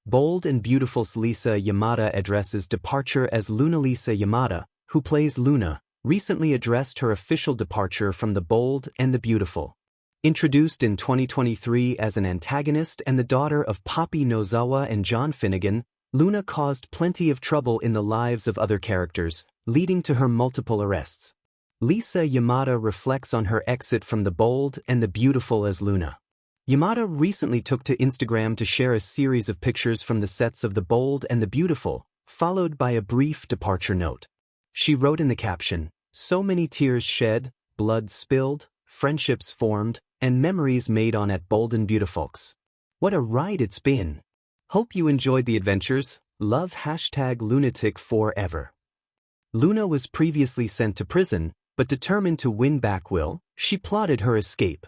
Bold and Beautiful's Lisa Yamada addresses departure as Luna. Lisa Yamada, who plays Luna, recently addressed her official departure from The Bold and the Beautiful. Introduced in 2023 as an antagonist and the daughter of Poppy Nozawa and John Finnegan, Luna caused plenty of trouble in the lives of other characters, leading to her multiple arrests. Lisa Yamada reflects on her exit from The Bold and the Beautiful as Luna. Yamada recently took to Instagram to share a series of pictures from the sets of The Bold and the Beautiful, followed by a brief departure note. She wrote in the caption, "So many tears shed, blood spilled, friendships formed, and memories made on at Bold and Beautifolks. What a ride it's been. Hope you enjoyed the adventures. Love #lunatic forever." Luna was previously sent to prison, but determined to win back Will, she plotted her escape.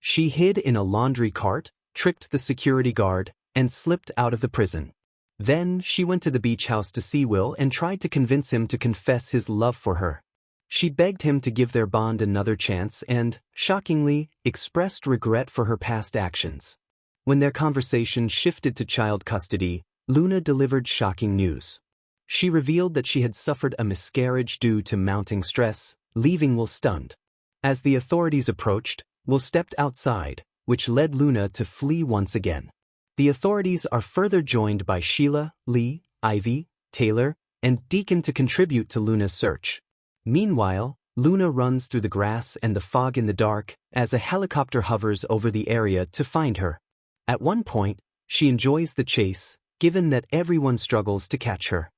She hid in a laundry cart, tricked the security guard, and slipped out of the prison. Then, she went to the beach house to see Will and tried to convince him to confess his love for her. She begged him to give their bond another chance and, shockingly, expressed regret for her past actions. When their conversation shifted to child custody, Luna delivered shocking news. She revealed that she had suffered a miscarriage due to mounting stress, leaving Will stunned. As the authorities approached, Will stepped outside, which led Luna to flee once again. The authorities are further joined by Sheila, Lee, Ivy, Taylor, and Deacon to contribute to Luna's search. Meanwhile, Luna runs through the grass and the fog in the dark as a helicopter hovers over the area to find her. At one point, she enjoys the chase, given that everyone struggles to catch her.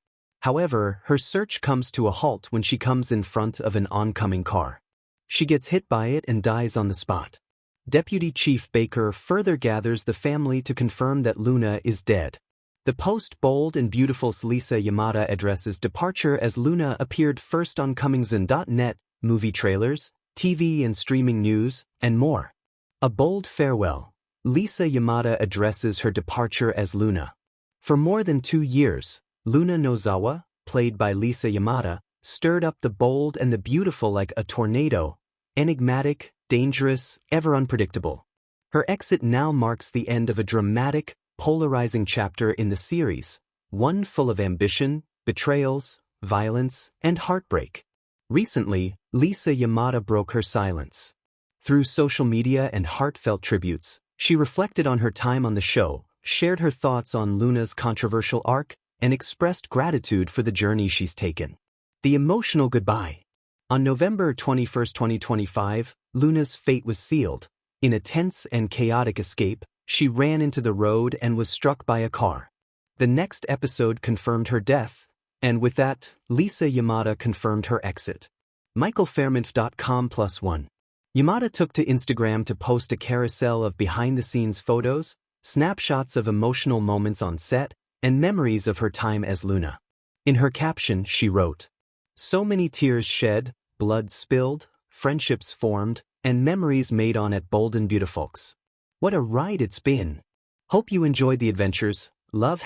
However, her search comes to a halt when she comes in front of an oncoming car. She gets hit by it and dies on the spot. Deputy Chief Baker further gathers the family to confirm that Luna is dead. The post-Bold and Beautiful's Lisa Yamada addresses departure as Luna appeared first on Comingsoon.net, movie trailers, TV and streaming news, and more. A bold farewell. Lisa Yamada addresses her departure as Luna. For more than 2 years, Luna Nozawa, played by Lisa Yamada, stirred up The Bold and the Beautiful like a tornado, enigmatic, dangerous, ever unpredictable. Her exit now marks the end of a dramatic, polarizing chapter in the series, one full of ambition, betrayals, violence, and heartbreak. Recently, Lisa Yamada broke her silence. Through social media and heartfelt tributes, she reflected on her time on the show, shared her thoughts on Luna's controversial arc, and expressed gratitude for the journey she's taken. The emotional goodbye. On November 21, 2025, Luna's fate was sealed. In a tense and chaotic escape, she ran into the road and was struck by a car. The next episode confirmed her death, and with that, Lisa Yamada confirmed her exit. MichaelFairmont.com+1. Yamada took to Instagram to post a carousel of behind-the-scenes photos, snapshots of emotional moments on set, and memories of her time as Luna. In her caption, she wrote, "So many tears shed, blood spilled, friendships formed, and memories made on at Bold and Beautifolks. What a ride it's been. Hope you enjoyed the adventures. Love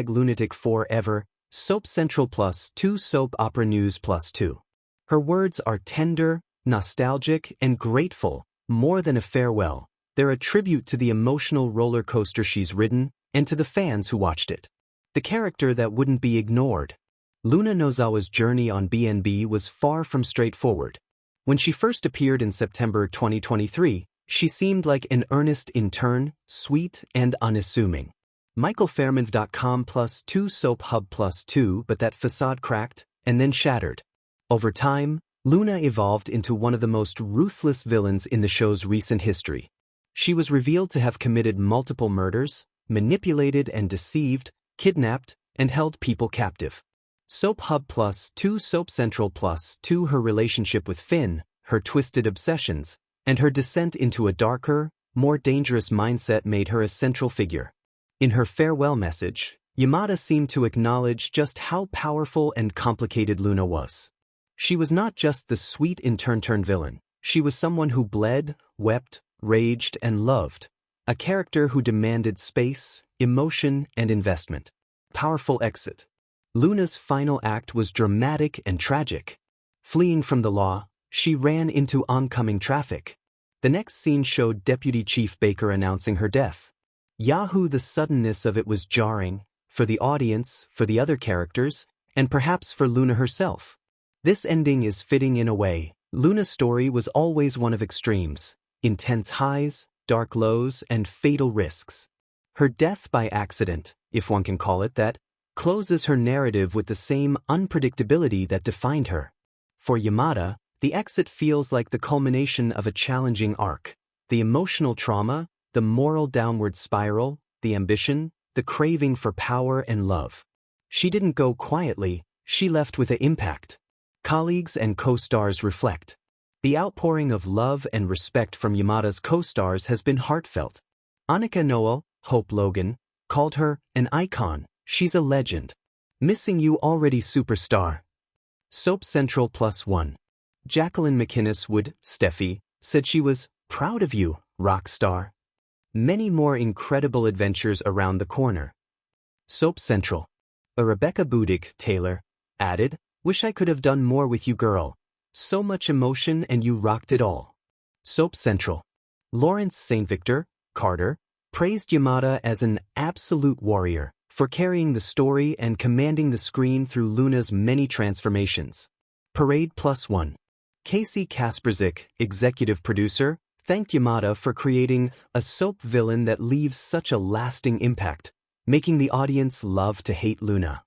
#lunatic forever. Soap Central +2 Soap Opera News +2. Her words are tender, nostalgic, and grateful, more than a farewell. They're a tribute to the emotional roller coaster she's ridden, and to the fans who watched it. The character that wouldn't be ignored." Luna Nozawa's journey on BNB was far from straightforward. When she first appeared in September 2023, she seemed like an earnest intern, sweet and unassuming. MichaelFairmont.com +2 Soap Hub +2 But that facade cracked, and then shattered. Over time, Luna evolved into one of the most ruthless villains in the show's recent history. She was revealed to have committed multiple murders, manipulated and deceived, kidnapped, and held people captive. Soap Hub +2 Soap Central +2 Her relationship with Finn, her twisted obsessions, and her descent into a darker, more dangerous mindset made her a central figure. In her farewell message, Yamada seemed to acknowledge just how powerful and complicated Luna was. She was not just the sweet intern villain, she was someone who bled, wept, raged, and loved. A character who demanded space, emotion, and investment. Powerful exit. Luna's final act was dramatic and tragic. Fleeing from the law, she ran into oncoming traffic. The next scene showed Deputy Chief Baker announcing her death. Yahoo! The suddenness of it was jarring, for the audience, for the other characters, and perhaps for Luna herself. This ending is fitting in a way. Luna's story was always one of extremes, intense highs, dark lows, and fatal risks. Her death by accident, if one can call it that, closes her narrative with the same unpredictability that defined her. For Yamada, the exit feels like the culmination of a challenging arc. The emotional trauma, the moral downward spiral, the ambition, the craving for power and love. She didn't go quietly, she left with an impact. Colleagues and co-stars reflect. The outpouring of love and respect from Yamada's co-stars has been heartfelt. Annika Noel, Hope Logan, called her an icon. She's a legend. Missing you already, superstar. Soap Central +1. Jacqueline McInnes Wood, Steffi, said she was proud of you, rock star. Many more incredible adventures around the corner. Soap Central. A Rebecca Budig, Taylor, added, wish I could have done more with you, girl. So much emotion and you rocked it all. Soap Central. Lawrence St. Victor, Carter, praised Yamada as an absolute warrior for carrying the story and commanding the screen through Luna's many transformations. Parade +1. Casey Kasperzik, executive producer, thanked Yamada for creating a soap villain that leaves such a lasting impact, making the audience love to hate Luna.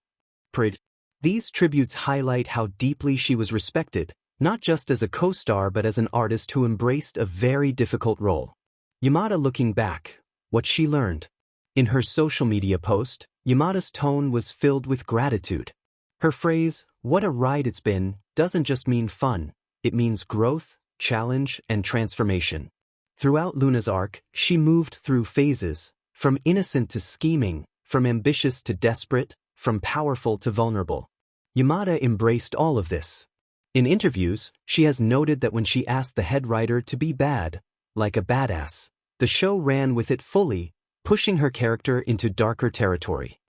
Parade. These tributes highlight how deeply she was respected, not just as a co-star but as an artist who embraced a very difficult role. Yamada looking back, what she learned. In her social media post, Yamada's tone was filled with gratitude. Her phrase, "What a ride it's been," doesn't just mean fun, it means growth, challenge, and transformation. Throughout Luna's arc, she moved through phases, from innocent to scheming, from ambitious to desperate, from powerful to vulnerable. Yamada embraced all of this. In interviews, she has noted that when she asked the head writer to be bad, like a badass, the show ran with it fully, pushing her character into darker territory.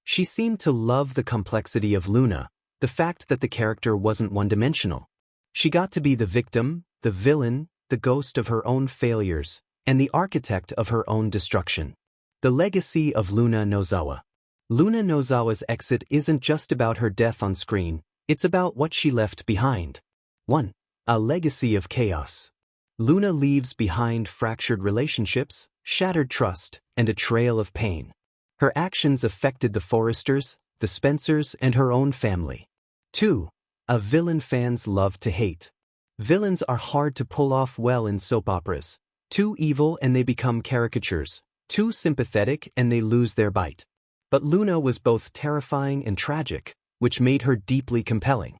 She seemed to love the complexity of Luna, the fact that the character wasn't one-dimensional. She got to be the victim, the villain, the ghost of her own failures, and the architect of her own destruction. The legacy of Luna Nozawa. Luna Nozawa's exit isn't just about her death on screen, it's about what she left behind. 1. A legacy of chaos. Luna leaves behind fractured relationships, shattered trust, and a trail of pain. Her actions affected the Forresters, the Spencers, and her own family. 2. A villain fans love to hate. Villains are hard to pull off well in soap operas. Too evil and they become caricatures. Too sympathetic and they lose their bite. But Luna was both terrifying and tragic, which made her deeply compelling.